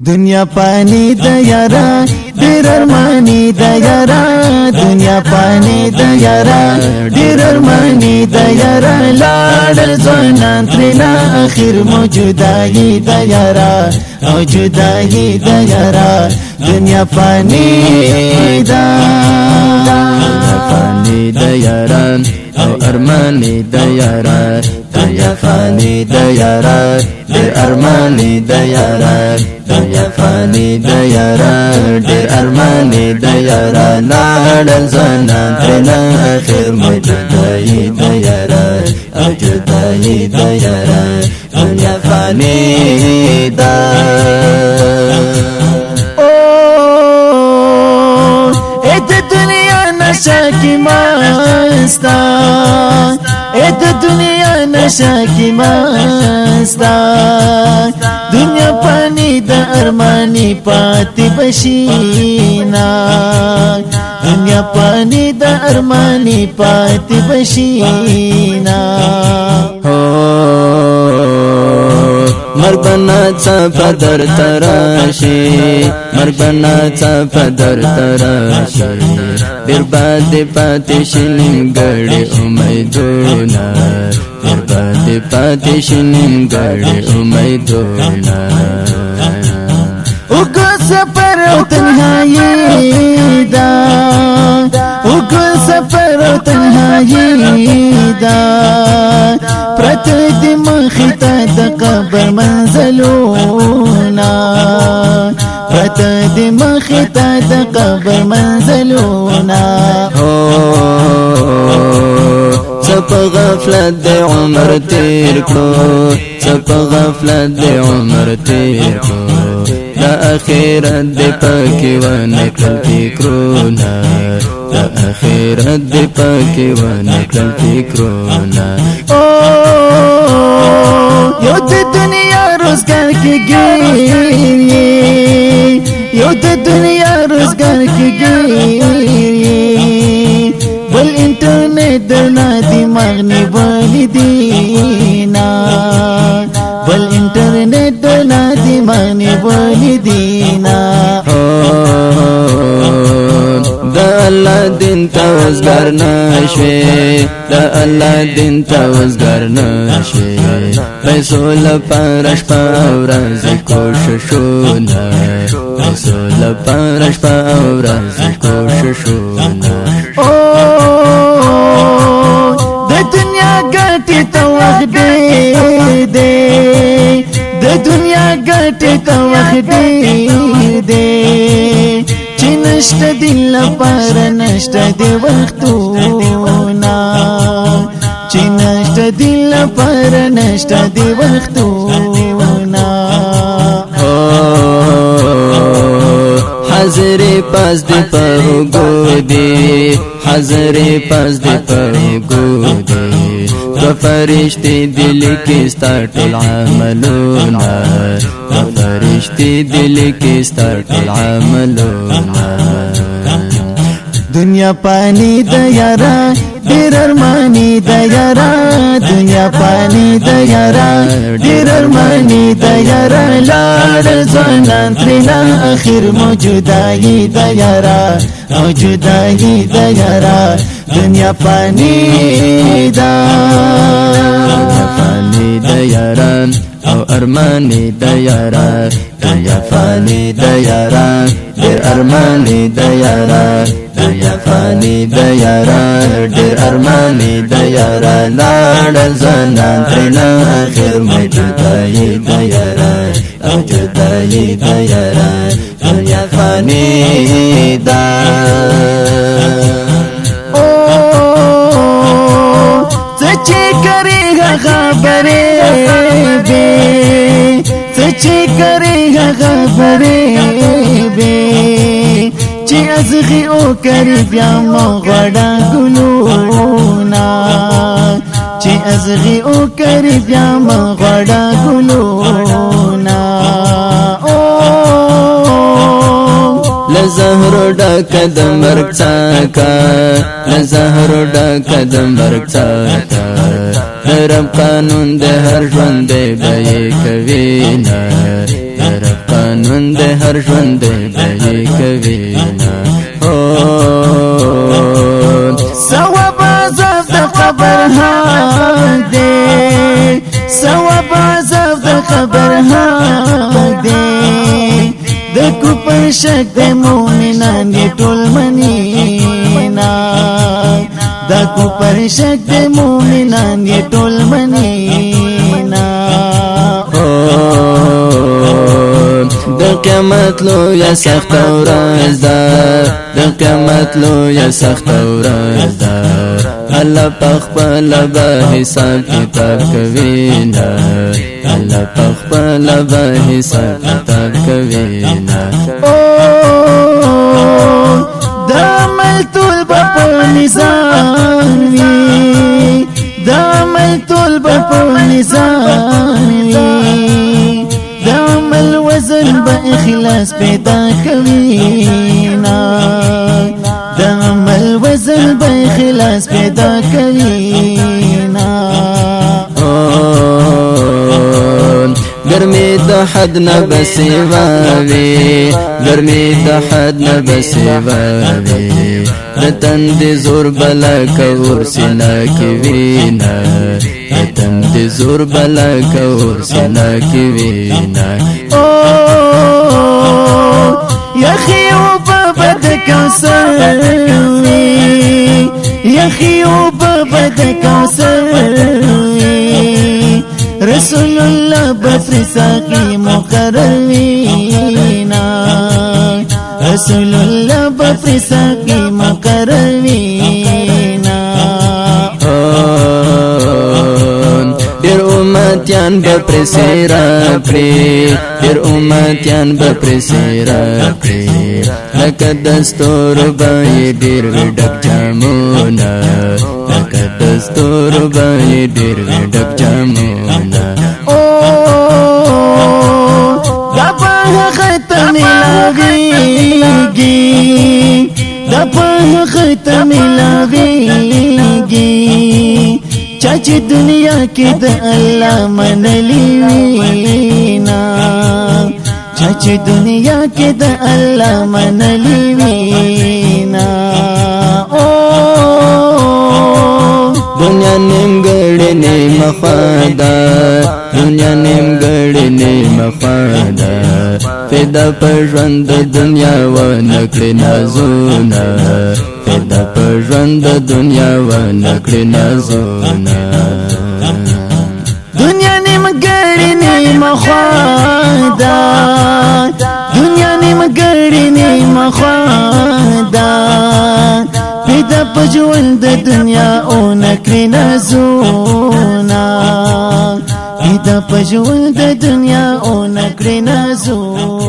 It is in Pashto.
دنیا پانی د یارا ډیر ارمانی د یارا دنیا پانی د یارا ډیر ارمانی د یارا لاړل ځوانان ترنا اخر مو جدائی د یارا او جدائی د یارا دنیا پانی دا فانی د یاران او ارمانی د یارا دنیا فانی د یارا ډیر ارمانی د یارا دنیا فانی د یارا ډیر ارمانی د یارا لاړل ځوانان ترنا اخر مو جدائی د یارا او جدائی د یارا دنیا فانی دا نشا کی ماستا اے دنیا نشا کی ماستا دنیا پانی د ارمانی پاتی بشینا دنیا پانی د ارمانی پاتی بشینا مربنا څا پدر تراشی مربنا څا پدر تراشی برباد پاتش نیمګړی امیدونه برباد پاتش نیمګړی امیدونه وګ سفر او تنهایی دا وګ سفر او تنهایی دا پرت دې مخته د قبر منزلونا پرت دې مخته د قبر منزلونا سپ غفلت د عمر تیر کړو سپ غفلت د عمر تیر کړو د اخرت د پکې ونکړل فکرونه د اخرت د پکې ونکړل فکرونه یو د دنیا روزګار کې ګیری یو د دنیا روزګار کې ګیری بل انټرنیټ درنا دماغ نیولې دینا بل انټرنیټ درنا دماغ نیولې دینا د الله دین ته وزګار نشوي د الله دین ته وزګار نشوي پیسو لپاره شپه او ورځ کوششونه پیسو لپاره شپه او ورځ کوششونه د دنیا ګټې ته وخت دی د دنیا ګټې ته وخت دی چې نشته دل لپاره نشته دی وختونه چې نشته دل لپاره نشته دی وختونه حاضر پاس دی پهگو دی حاضر پاس دی پهگو دی تو فرشتی دل کی ستارتل عملونا تو فرشتی دل کی ستارتل عملونا دنیا پانی د یارا ډیر ارمانی د یارا دنیا پانی د یارا ډیر ارمانی د یارا لاړل ځوانان ترنا اخر مو جدائی د یارا او جدائی د یارا دنیا پانی دا دنیا فانی د یاران او ارمانی د یارا دنیا فانی د یارا ډیر ارمانی د یارا دنیا فانی د یارا ډیر ارمانی د یارا لاړل ځوانان ترنا اخر مو جدائی د یارا او جدائی د یارا دنیا فانی دا خبرے بے سچی کرے گا خبرے بے چی ازغی او کری بیا مو غڑا گلونا چی ازغی او کری بیا مو غڑا گلونا لزهر ډک د مرګ څاکا لزهر ډک د مرګ څاکا رب قانون د هر ژوند دی به کوي نه رب قانون د هر ژوند دی کوي ثواب عذاب د قبر حق دی ثواب عذاب د قبر حق دی د کفر شک د مؤمنان دی ټول منینا د کفر شک د مؤمنان دی ټول منینا د قیامت لو یا سخت ورځ ده د قیامت لو یا سخت ورځ ده الله پخپل به حساب کتاب کوي نه الله پخپل به حساب کتاب کوي نه د عمل ټول په نظام وي د عمل ټول په نظام وي د عمل وزن به اخلاص پیدا کوي نا د عمل وزن به اخلاص پیدا کوي نا ګرمي د حد نه بسیوا وي ګرمي د حد نه بسیوا وي د تند زور بلا کور سینا کې وینا د تند زور بلا کور سینا کې وینا یخي او بابا د کوثر وي یخي او بابا د کوثر وي رسول الله بفر ساقي مقرر وینا رسول الله بفر ساقي مقرر وینا ډېر امتیان بفر سیرا کړی ډېر امتیان بفر سیرا کړی لکه دستور باندې ډېر ډک جامونه لکه دستور باندې ډېر ډک جامونه دا په ختم لاغيږي دا په ختم لاغيږي چا چې دنیا کې د الله منلی وینا چا چې دنیا کې د الله منلی وینا دنیا نیمګړې نیمه خواده دنیا نیمګړې نیمه خواده فدا په ژوند د دنیا و نکړې نازونه فدا په ژوند د دنیا و نکړې نازونه دنیا نیمګړې نیمه خواده دنیا نیمګړې نیمه خواده پیدا په ژوند د دنیا او نکړې نازونه پیدا په ژوند د دنیا او نکړې نازونه